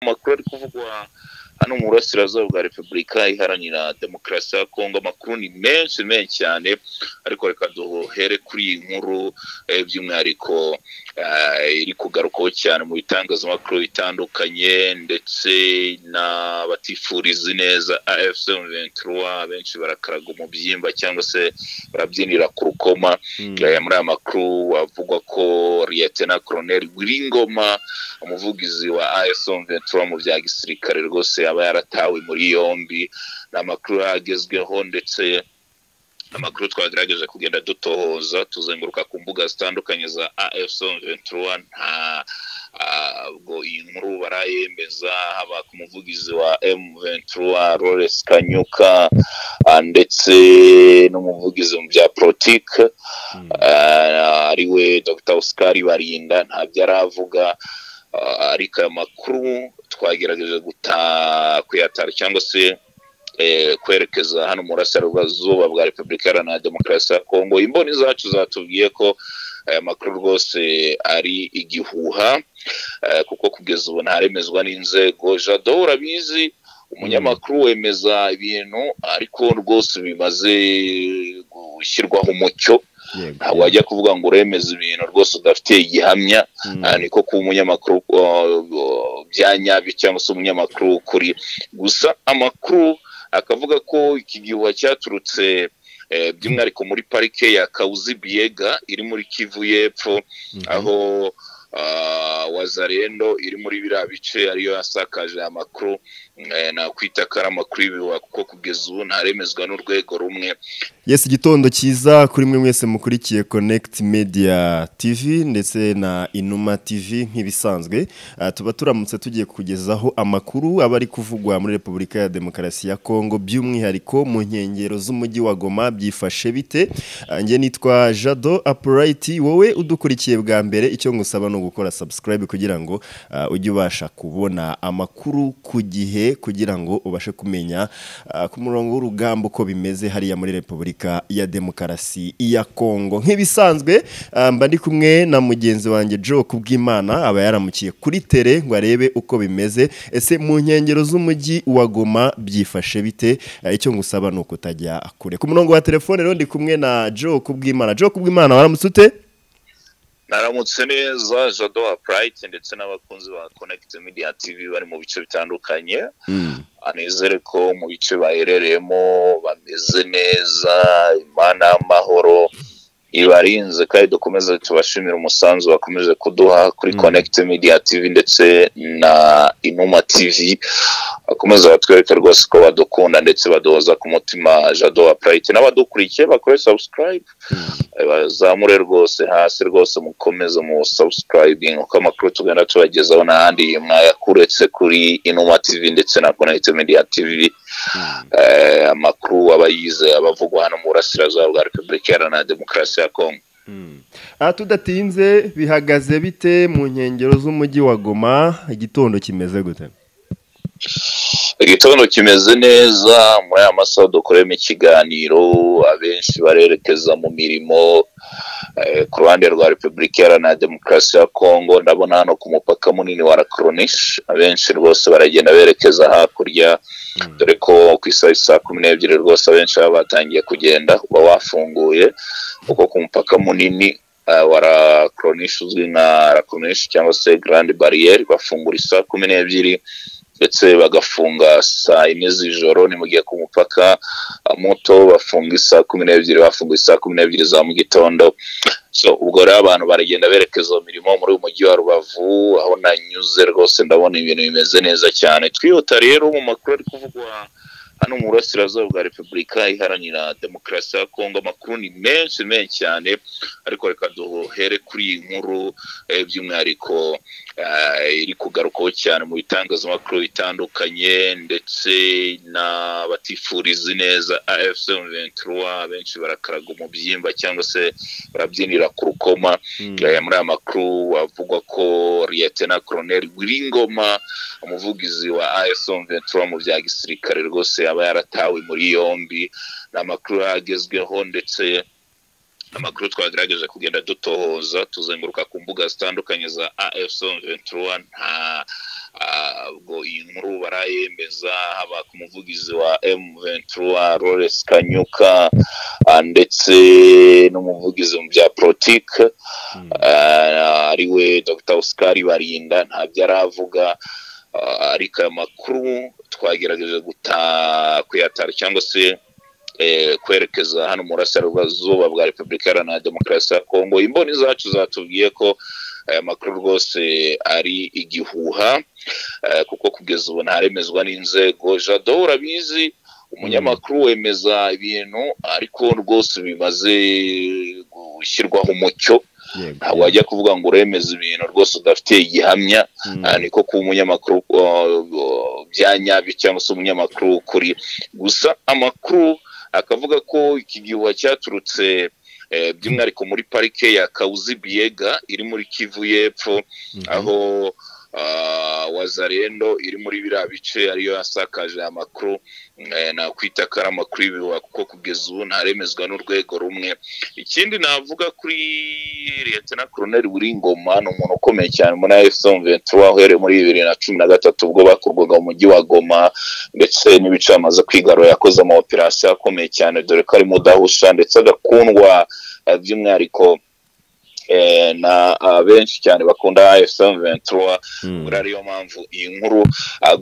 makuru ari kuvugwa hano mu burasirazuba bwa Repubulika Iharanira Demokarasi ya Kongo. Amakuru ni menshi cyane, ariko reka duhere kuri iyi nkuru by'umwihariko iri kugarukaho cyane mu bitangazamakuru bitandukanye, ndetse n'abatifuriza neza AFC M23 benshi barakaraga umubyimba cyangwa se barabyinira ku rukoma. Muri aya makuru avugwa ko Lieutenant Colonel Wiringoma, umuvugizi wa AFC M23 mu bya gisirikare, rwose yaba yaratawe muri yombi. N'amakuru agezweho, ndetse amakuru twagerageje kugenda dutohoza tuzenguruka ku mbuga zitandukanye za AFC M23. Ubwo iyi nkuru barayemeza, haba ku muvugizi wa M23 Lawrence Kanyuka, ndetse n'umuvugizi mu bya politike ariwe Dr. Oscar Barinda, ntabyo aravuga. Ariko aya makuru twagerageje kuyatara cyangwa se kwerekeza hano mu burasirazuba bwa Repubulika Iharanira Demokarasi ya Kongo. Imboni zacu zatubwiye ko aya makuru rwose ari igihuha, kuko kugeza ubu ntaremezwa n'inzego. Jado urabizi, umunyamakuru wemeza ibintu ariko rwose bimaze gushyirwaho umucyo. Ntabwo wajya kuvuga ngo uremeza ibintu rwose udafitiye igihamya. Niko ku umunyamakuru byanyabyo cyangwa se umunyamakuru kuri. Gusa amakuru akavuga ko iki gihuha cyaturutse by'umwihariko muri parike ya Kauzi Biega iri muri Kivu y'Epfo, aho Wazalendo iri muri biriya bice ariyo yasakaje amakuru. Nakwita ko ari amakuru y'ibihuha, kuko kugeza ubu ntaremezwa n'urwego rumwe. Yes, igitondo cyiza kuri mwe mwese mukurikiye Connect Media TV ndetse na Inuma TV. Nk'ibisanzwe tuba turamutse tugiye kugezaho amakuru aba ari kuvugwa muri Repubulika ya Demokarasi ya Kongo, by'umwihariko mu nkengero z'umujyi wa Goma. Byifashe bite? Nge nitwa Jado Upright. Wowe udukurikiye bwa mbere, icyo ngusaba no gukora subscribe kugira ngo ujye ubasha kubona amakuru ku gihe, kugira ngo ubashe kumenya ku murongo w'urugamba uko bimeze hariya muri Repubulika ya Demokarasi ya Kongo. Nk'ibisanzwe mba ndi kumwe na mugenzi wanjye Joe Kubwimana, aba yaramukiye kuri tele ngo arebe uko bimeze. Ese mu nkengero z'umujyi wa Goma byifashe bite? Icyo ngusaba ni ukutajya kure. Ku murongo wa telefone rero ndi kumwe na Joe Kubwimana. Joe Kubwimana, waramutse ute? Naramutse neza Jado Upright, ndetse n'abakunzi ba Connect Media TV bari mu bice bitandukanye. Anezere ko mu bice baherereyemo bameze neza, Imana y'amahoro ibarinze, kandi dukomeze tubashimira umusanzu bakomeje kuduha kuri Connect Media TV ndetse na Inuma TV. Bakomeza batwereka rwose ko badukunda ndetse badoza ku mutima Jado Upright. N'abadukurikiye bakore subscribe, bazamure rwose hasi rwose, mukomeze mu subscribing uko amakuru tugenda tubagezaho n'ahandi mwayakuretse kuri Inuma TV ndetse na Connect Media TV. Amakuru abayize abavugwa hano mu burasirazuba bwa Repubulika Iharanira Demokarasi ya Kongo. Tudatinze, bihagaze bite mu nkengero z'umujyi wa Goma? Igitondo kimeze gute? Igitondo kimeze neza. Muri aya masaha dukoremo ikiganiro, abenshi barerekeza mu mirimo ku ruhande rwa Repubulika Iharanira Demokarasi ya Kongo. Ndabona hano ku mupaka munini wa Lakronish abenshi rwose baragenda berekeza hakurya, dore ko ku isaha 12 rwose abenshi baba batangiye kugenda, uba wafunguye, kuko ku mupaka munini wa Lakronish uzwi nka Lakronish cyangwa se Grande Barriere bafungura isaha 12 ndetse bagafunga saa 4 z'ijoro. Ni mu gihe ku mupaka muto bafunga isaha 12, bafunga isaha 12 za mu gitondo. So ubwo rero abantu baragenda berekeza mu mirimo muri umujyi wa Rubavu. Aho nanyuze rwose ndabona ibintu bimeze neza cyane. Twihuta rero mu makuru ari kuvugwa hano mu burasirazuba bwa Repubulika Iharanira Demokarasi ya Kongo. Amakuru ni menshi cyane, ariko reka duhere kuri iyi nkuru by'umwihariko iri kugarukaho cyane mu bitangazamakuru bitandukanye, ndetse n'abatifuriza neza AFC M23 benshi barakaraga umubyimba cyangwa se barabyinira ku rukoma. Muri aya makuru avugwa ko Lieutenant Colonel Wiringoma, umuvugizi wa AFC M23 mu bya gisirikare, rwose yaba yaratawe muri yombi. N'amakuru agezweho, ndetse amakuru twagerageje kugenda dutohoza tuzenguruka ku mbuga zitandukanye za AFC M23. ubwo iyi nkuru barayemeza haba ku muvugizi wa M23 Lawrence Kanyuka ndetse n'umuvugizi mu bya politike ariwe Dr Oscar Barinda ntabyo aravuga, ariko aya makuru twagerageje kuyatara cyangwa se kwerekeza hano mu burasirazuba bwa Repubulika Iharanira Demokarasi ya Kongo. Imboni zacu zatubwiye ko aya makuru rwose ari igihuha, kuko kugeza ubu ntaremezwa n'inzego. Jado urabizi, umunyamakuru wemeza ibintu ariko rwose bimaze gushyirwaho umucyo, ntabwo wajya kuvuga ngo uremeza ibintu rwose udafite igihamya. Niko kuba umunyamakuru byanyabyo cyangwa se umunyamakuru ukuri. Gusa amakuru akavuga ko iki gihuha cyaturutse by'umwihariko muri parike ya Kauzi Biega iri muri Kivu y'Epfo, aho Wazalendo iri muri biriya bice ariyo yasakaje amakuru. Nakwita ko ari amakuru y'ibihuha kuko kugeza ubu ntaremezwa n'urwego rumwe. Ikindi navuga kuri Lieutenant Colonel Buringoma, ni umuntu ukomeye cyane muri M23 uhereye muri 2013 ubwo bakurwaga mu mujyi wa Goma ndetse n'ibice amaze kwigarura. Yakoze ama operation akomeye cyane dore ko ari mudahusha ndetse agakundwa by'umwihariko na benshi cyane bakunda M23. Ariyo mpamvu iyi nkuru.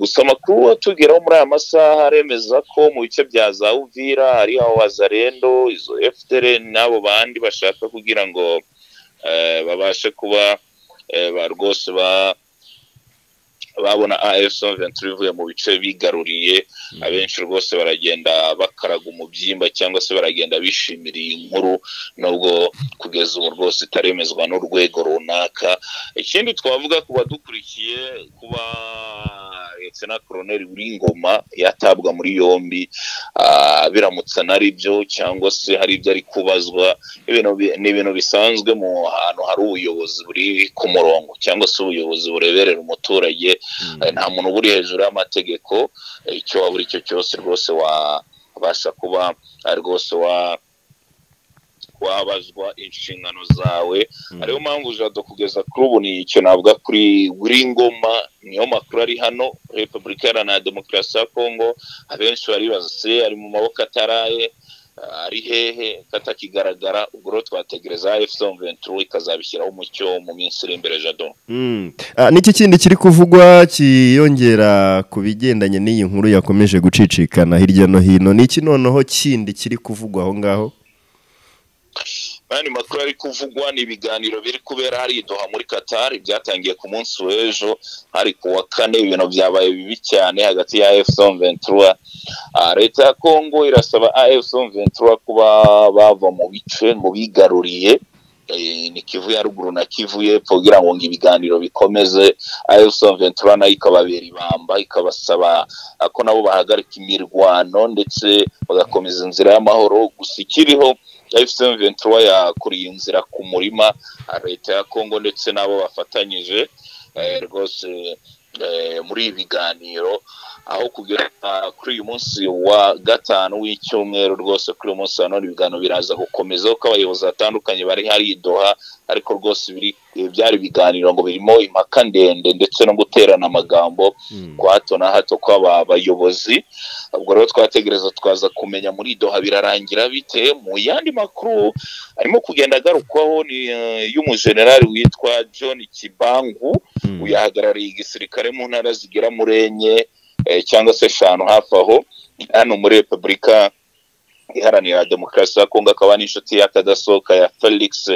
Gusa amakuru atugeraho muri aya masaha aremeza ko mu bice bya za Uvira hari aho Wazalendo, izo FDL n'abo bandi bashaka kugira ngo babashe kuba rwose babona M23 ivuye mu bice bigaruriye. Abenshi rwose baragenda bakaraga umubyimba cyangwa se baragenda bishimira iyi nkuru, nubwo kugeza ubu rwose itaremezwa n'urwego runaka. Ikindi twavuga ku badukurikiye, kuba Lieutenant Colonel Buringoma yatabwa muri yombi, biramutse nari byo cyangwa se hari ibyo ari kubazwa, ni ibintu bisanzwe mu hantu hari ubuyobozi buri ku murongo cyangwa se ubuyobozi bureberera umuturage. Nta muntu buri hejuru y'amategeko. Icyo waba uri cyo cyose rwose wabasha kuba rwose wabazwa inshingano zawe. Ariyo mpamvu Jado kugeza kuri ubu ni icyo navuga kuri Buringoma. Niyo makuru ari hano Repubulika Iharanira Demokarasi ya Kongo. Abenshi baribaza se ari mu maboko ataraye, ari hehe katakigaragara. Ubwo rero twategereza M23 ikazabishyiraho umucyo mu minsi iri imbere. Jado, niki kindi kiri kuvugwa kiyongera ku bigendanye n'iyi nkuru yakomeje gucicikana hirya no hino? Niki noneho kindi kiri kuvugwa aho ngaho? Bani makuru ari kuvugwa ni ibiganiro biri kubera hari Doha muri Qatar, byatangiye ku munsi w'ejo hari ku wa kane. Ibintu byabaye bibi cyane hagati ya M23. Leta ya Kongo irasaba M23 kuba bava mu bice mu bigaruriye ni Kivu ya ruguru na Kivu y'Epfo kugira ngo ibiganiro bikomeze. M23 nayo ikababera ibamba, ikabasaba ko nabo bahagarika imirwano ndetse bagakomeza inzira y'amahoro. Gusa ikiriho M23 yakuriye inzira ku murima Leta ya Kongo ndetse nabo bafatanyije rwose muri ibiganiro, aho kugera kuri uyu munsi wa gatanu w'icyumweru rwose kuri uyu munsi none ibiganiro biraza gukomeza uko abayobozi batandukanye bari hari Doha. Ariko rwose byari ibiganiro ngo birimo impaka ndende ndetse no guterana amagambo kwa hato na hato kw'aba bayobozi. Ubwo rero twategereza twaza kumenya muri Doha birarangira bite. Mu yandi makuru arimo kugenda agarukwaho ni y'umujenerali witwa John Kibangu, uyahagarariye igisirikare mu ntara zigera muri enye cyangwa se 5 hafi aho hano muri Repubulika Iharanira Demokarasi ya Kongo. Akaba n'inshuti y'akadasohoka ya Felix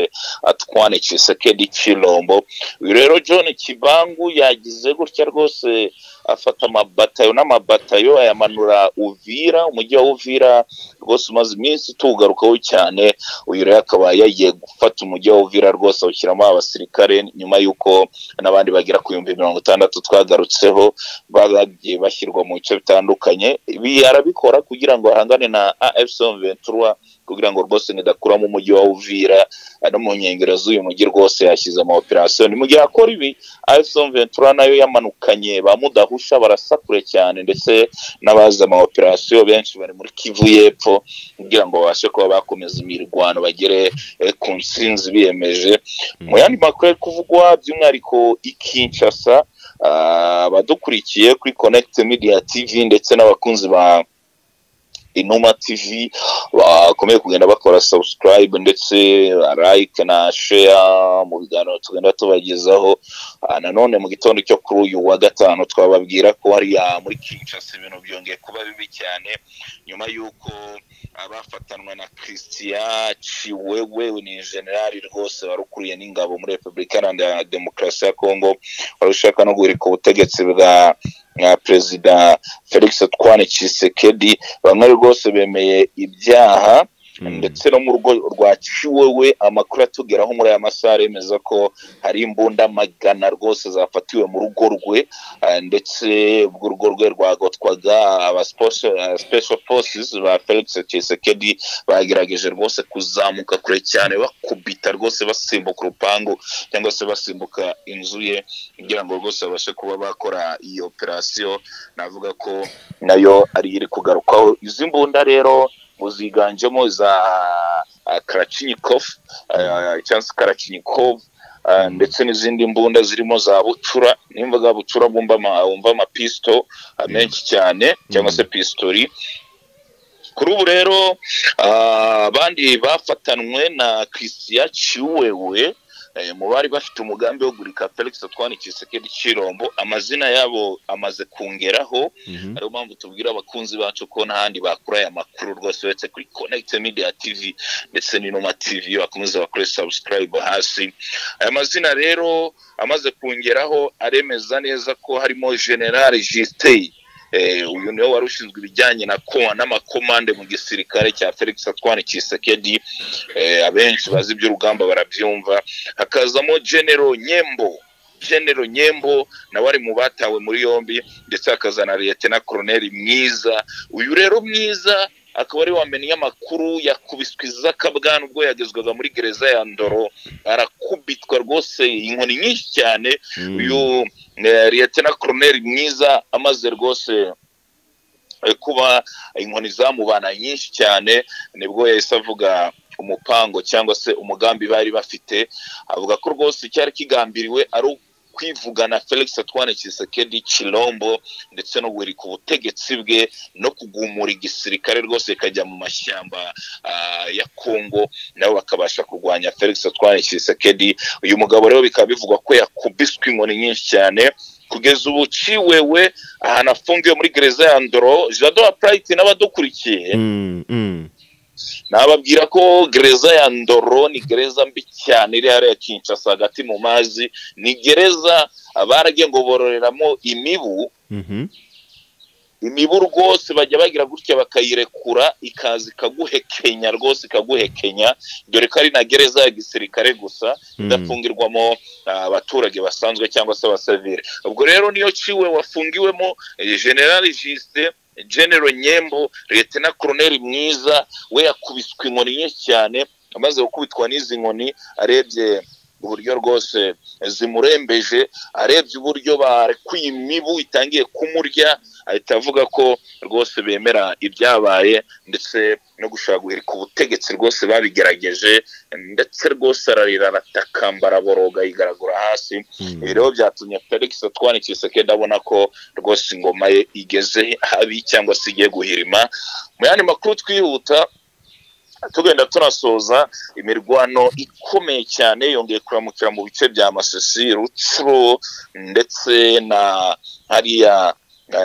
Antoine Tshisekedi Tshilombo. Uyu rero John Kibangu yagize gutya rwose afata amabatayo ayamanura Uvira, umujyi wa Uvira rwose umaze iminsi tugarukaho cyane. Uyu rero akaba yagiye gufata umujyi wa Uvira rwose awushyiramo abasirikare, nyuma y'uko n'abandi bagira ku 60,000 twagarutseho bagiye bashyirwa mu bice bitandukanye. Ibi arabikora kugira ngo ahangane na M23 kugira ngo rwose nidakuramo umujyi wa Uvira no mu nkengero z'uyu mujyi rwose yashyize ama operation. Ni mu gihe akora ibi M23 nayo yamanukanye ba mudahusha barasakure cyane ndetse n'abaza ama operation benshi bari muri Kivu y'Epfo kugira ngo babashe kuba bakomeza imirwano bagere ku nsinzi biyemeje. Mu yandi makuru kuvugwa by'umwihariko i Kinshasa abadukurikiye kuri Connect Media TV ndetse n'abakunzi ba Inuma TV bakomeye kugenda bakora subscribe ndetse like na share mu biganiro tugenda tubagezaho. Nanone mu gitondo cyo kuri uyu wa gatanu twababwira ko hari muri Kinshasa ibintu byongeye kuba bibi cyane nyuma yuko abafatanwa na Christian Chiwewe ni general rwose warukuriye n'ingabo muri Republika Iharanira Demokarasi ya Kongo barushaka no guhirika ubutegetsi bwa Perezida Felix Antoine Tshisekedi. Bamwe rwose bemeye ibyaha ndetse no mu rugo rwa Chiwewe amakuru atugeraho muri aya masaha remeza ko hari imbunda magana rwose zafatiwe mu rugo rwe ndetse urwo rwe rwagotwaga aba special forces ba Felix Tshisekedi bagerageje rwose kuzamuka kure cyane bakubita rwose basimbuka urupangu cyangwa se basimbuka inzu ye kugira ngo rwose babashe kuba bakora iyi operation. Navuga ko nayo ari iri kugarukaho. Izi mbunda rero muziganjemo za Kalashnikov ndetse n'izindi mbunda zirimo za bucura nimbaga bucura bumva amapisto menshi cyane cyangwa se pistori. Kuri ubu rero abandi bafatanwe na Christian Chiwewe mu bari bafite umugambi wo gurika Felix Antoine Tshisekedi Chilombo, amazina yabo amaze kungeraho. Ariyo mpamvu tubwira abakunzi bacu ko n'ahandi bakura aya makuru rwose uretse kuri Connect Media TV ndetse n'Inuma TV bakomeza bakore subscribe hasi. Aya mazina rero amaze kungeraho aremeza neza ko harimo General Justin uyu niwe warushinzwe ibijyanye n'amakomande mu gisirikare cya Felix Antoine Tshisekedi. Abenshi bazi by'urugamba barabyumva. Hakazamo General Nyembo nawe ari mu batawe muri yombi ndetse hakazana Lieutenant Colonel Mwiza. Uyu rero Mwiza akaba ari wamenye amakuru yakubiswe izakabwana ubwo yagezwaga muri gereza ya Ndoro, arakubitwa rwose inkoni nyinshi cyane. Uyu Lieutenant Colonel Mwiza amaze rwose kuba inkoni zamubana nyinshi cyane nibwo yahise avuga umupango cyangwa se umugambi bari bafite. Avuga ko rwose cyari kigambiriwe ari kwivugana Felix Antoine Tshisekedi Chilombo ndetse no guhirika ubutegetsi bwe no kugumura igisirikare rwose kajya mu mashyamba ya Kongo nabo bakabasha kurwanya Felix Antoine Tshisekedi. Uyu mugabo rero bikaba bivugwa ko yakubiswe inkoni nyinshi cyane kugeza ubu Chiwewe ahantu afungiwe muri gereza ya Ndoro. Jado Pride n'abadukurikiye nababwira ko gereza ya Ndoro ni gereza mbi cyane iri hariya Kinshasa hagati mu mazi. Ni gereza abaragiye ngo bororeramo imibu rwose bajya bagira gutya bakayirekura ikazi kaguhekenya rwose ikaguhekenya, dore ko ari na gereza ya gisirikare gusa idafungirwamo abaturage basanzwe cyangwa se abasivile. Ubwo rero niyo Chiwewe wafungiwemo General Justin, General Nyembo, Lieutenant Colonel Mwiza we yakubiswe inkoni nyinshi cyane. Amaze gukubitwa n'izi nkoni arebye uburyo rwose zimurembeje, arebye uburyo barekuye imibu itangiye kumurya, ahita avuga ko rwose bemera ibyabaye ndetse no gushaka guhirika ubutegetsi rwose babigerageje ndetse rwose ararira aratakambara boroga yigaragura hasi. Rero byatumye Felix Antoine Tshisekedi abona ko rwose ingoma ye igeze habi cyangwa se igiye guhirima. Mu yandi makuru twihuta tugenda tunasoza, imirwano ikomeye cyane yongeye kuramukira mu bice bya Masisi, Rucuro ndetse na hariya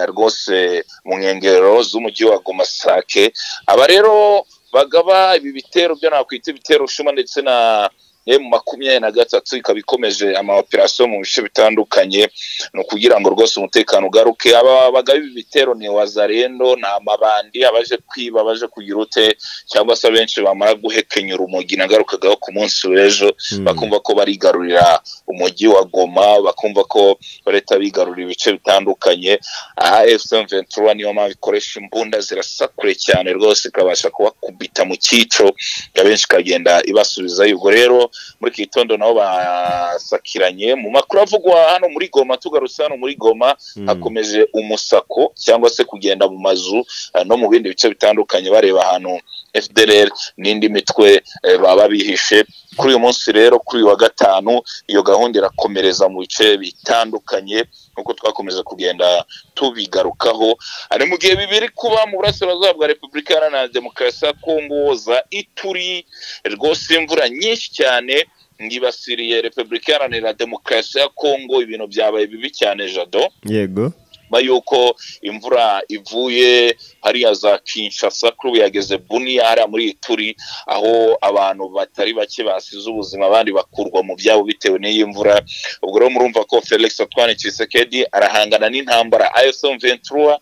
rwose mu nkengero z'umujyi wa Goma Sake. Aba rero bagaba ibi bitero byo nakwita ibitero Shuma ndetse na M23 ikabikomeje ama operation mu bice bitandukanye no kugira ngo rwose umutekano ugaruke. Aba bagaba ibi bitero ni Wazarendo na amabandi abaje kwiba baje kugira ute cyangwa se benshi bamara guhekenya urumogi nagarukagaho ku munsi w'ejo bakumva ko barigarurira umujyi wa Goma, bakumva ko bareta bigarurira ibice bitandukanye. AFC23 niyo mpamvu ikoresha imbunda zirasakure cyane rwose ikabasha kubakubita mu cyico abenshi kagenda ibasubiza. Ubwo rero muri kitondo nabo basakiranye mu makuru avugwa hano muri Goma. Tugarutse hano muri Goma hakomeje umusako cyangwa se kugenda mu mazu no mu bindi bice bitandukanye bareba ahantu FDLR n'indi mitwe baba bihishe. Kuri uyu munsi rero kuri wa gatanu iyo gahunda irakomereza mu bice bitandukanye nkuko twakomeza kugenda tubigarukaho. Ari mu gihe bibiri kuba mu burasirazuba bwa Repubulika Iharanira Demokarasi ya Kongo za Ituri, rwose imvura nyinshi cyane ngibasiriye Repubulika Iharanira Demokarasi ya Kongo. Ibintu byabaye bibi cyane Jado. Yego. Bayuko imvura ivuye hariya za Kinshasa kuri yageze Bunia hariya muri Ituri, aho abantu batari bake basize ubuzima abandi bakurwa mu byabo bitewe n'iyi mvura. Ubwo rero murumva ko Felix Antoine Tshisekedi arahangana n'intambara AFC/M23,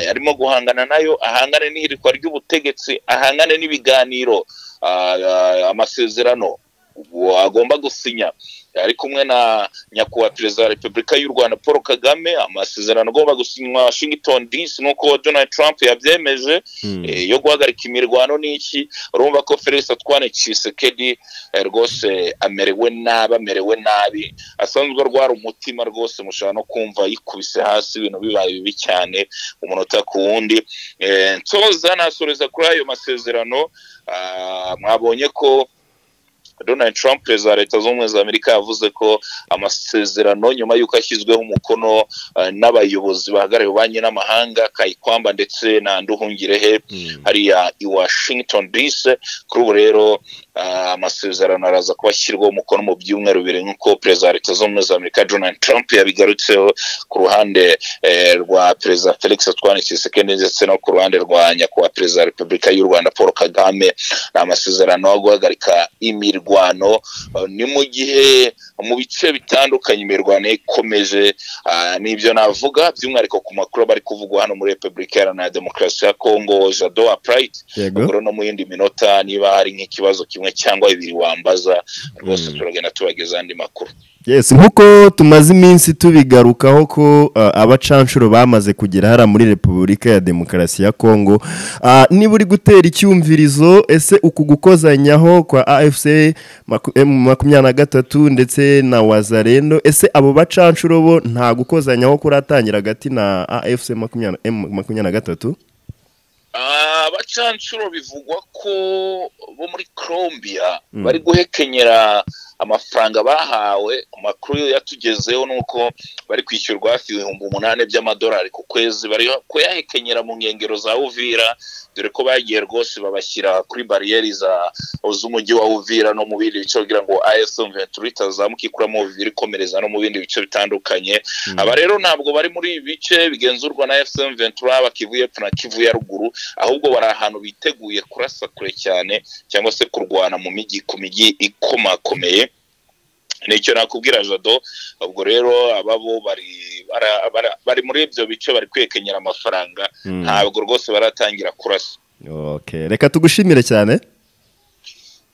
arimo guhangana nayo, ahangane n'ihirikwa ry'ubutegetsi, ahangane n'ibiganiro, amasezerano agomba gusinya ari kumwe na nyakubahwa perezida wa Repubulika y'u Rwanda Paul Kagame. Amasezerano agomba gusinywa Washington DC nuko Donald Trump yabyemeje, yo guhagarika imirwano n'iki. Urumva ko Felix Antoine Tshisekedi rwose amerewe nabi, asanzwe rwara umutima rwose, mushaka no kumva yikubise hasi, ibintu bibaye bibi cyane umunota ku wundi. Nsoza nasoreza kuri ayo masezerano. Mwabonye ko Donald Trump perezida wa Leta Zunze Ubumwe za Amerika yavuze ko amasezerano nyuma y'uko ashyizweho umukono n'abayobozi bahagarariye ububanyi n'amahanga Kayikwamba ndetse na Nduhungirehe hariya i Washington DC, kuri ubu rero amasezerano araza kubashyirwaho umukono mu byumweru bibiri nk'uko perezida wa Leta Zunze Ubumwe za Amerika Donald Trump yabigarutseho ku ruhande rwa perezida Felix Antoine Tshisekedi ndetse no ku ruhande rwa nyakubahwa perezida wa Repubulika y'u Rwanda Paul Kagame. Ni amasezerano yo guhagarika imirwano, ni mu gihe mu bice bitandukanye imirwano ikomeje. Nibyo navuga by'umwihariko ku makuru bari kuvugwa hano muri Repubulika Iharanira Demokarasi ya Kongo. Jado Pride, ubwo no mu yindi minota niba hari nk'ikibazo kimwe cyangwa ibiri wambaza, rwose turagenda tubageza andi makuru. Yes, nkuko tumaze iminsi tubigarukaho ko abacanshuro bamaze kugera hara muri Repubulika ya Demokarasi ya Kongo, niba uri gutera icyumvirizo, ese uku gukozanyaho kwa AFC M23 ndetse na Wazalendo, ese abo bacanshuro bo nta gukozanyaho kuratangira hagati na AFC M23? Abacanshuro bivugwa ko bo muri Colombia bari guhekenyera amafaranga bahawe. Amakuru yatugezeho nuko bari kwishyurwa hafi $8,000 by'amadolari ku kwezi, bari kuyahekenyera mu nkengero za Uvira, dore ko bagiye rwose babashyira kuri bariyeri z'umujyi wa Uvira no mu bindi bice kugira ngo AFC/M23 itazamuka ikuramo Uvira ikomereza no mu bindi bice bitandukanye. Aba rero ntabwo bari muri ibi bice bigenzurwa na AFC/M23 bakivuye na Kivu ya ruguru, ahubwo bari ahantu biteguye kurasa kure cyane cyangwa se kurwana mu mijyi ku mijyi ikomakomeye. Nicyo nakubwira Jado. Ubwo rero ababo bari muri ibyo bice bari kwekenyera amafaranga, ntabwo rwose baratangira kurasa. Okay, reka tugushimire cyane.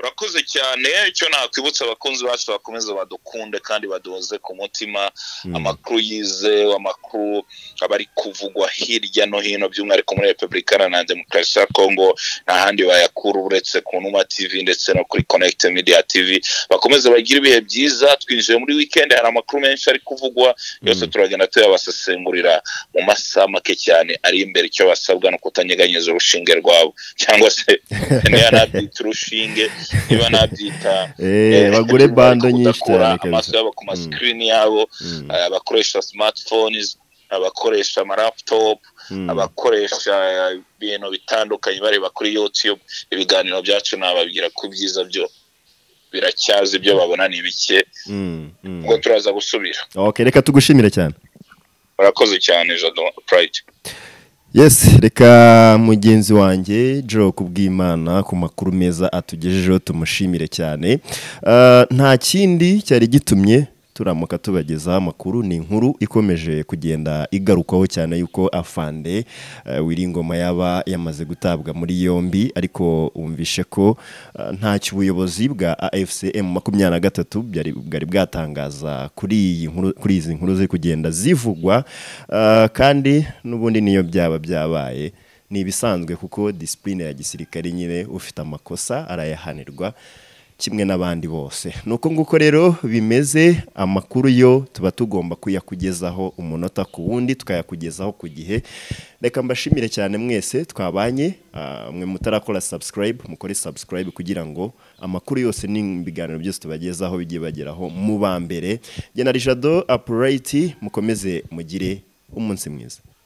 Urakoze cyane. Icyo nakwibutsa abakunzi bacu bakomeza badukunde kandi badoze ku mutima amakuru yize, amakuru abari kuvugwa hirya no hino by'umwihariko muri Repubulika Iharanira Demokarasi ya Kongo, nta handi bayakura uretse ku Numa TV ndetse no kuri Connect Media TV. Bakomeza bagira ibihe byiza. Twinjiye muri weekend, hari amakuru menshi ari kuvugwa, yose turagenda tuyabasesengurira mu masaha make cyane ari imbere. Icyo basabwa no kutanyeganyeza urushinge rwabo, cyangwa se niya nabyita urushinge, niba nabyita bagure bando nyinshi cyane amaso yabo ku screen yabo, abakoresha smartphones, abakoresha amalaptop, abakoresha ibintu bitandukanye bareba kuri YouTube ibiganiro byacu, nababwira ku byiza byo biracyaza, ibyo babona ni bike, ngo turaza gusubira. Okay, reka tugushimire cyane. Urakoze cyane Jado Pride. Yes, reka mugenzi wanjye Joe Kubwimana ku makuru meza atugejejeho tumushimire cyane. Nta kindi cyari gitumye turamuka tubagezaho amakuru, ni inkuru ikomeje kugenda igarukaho cyane yuko afande Wiringoma yaba yamaze gutabwa muri yombi, ariko umvishe ko ntacyo ubuyobozi bwa AFC M23 bwari bwatangaza kuri izi nkuru ziri kugenda zivugwa, kandi n'ubundi niyo byaba byabaye ni ibisanzwe kuko discipline ya gisirikare nyine ufite amakosa arayahanirwa. kimwe n'abandi bose. Nuko nguko rero bimeze, amakuru yo tuba tugomba kuyakugezaho umunota ku wundi, tukayakugezaho ku gihe. Reka mbashimire cyane mwese twabanye, mwe mutarakora subscribe, mukore subscribe kugira ngo amakuru yose n'ibiganiro byose tubagezaho bigiye bageraho mu ba mbere. Jye na Jado Upright, mukomeze mugire umunsi mwiza.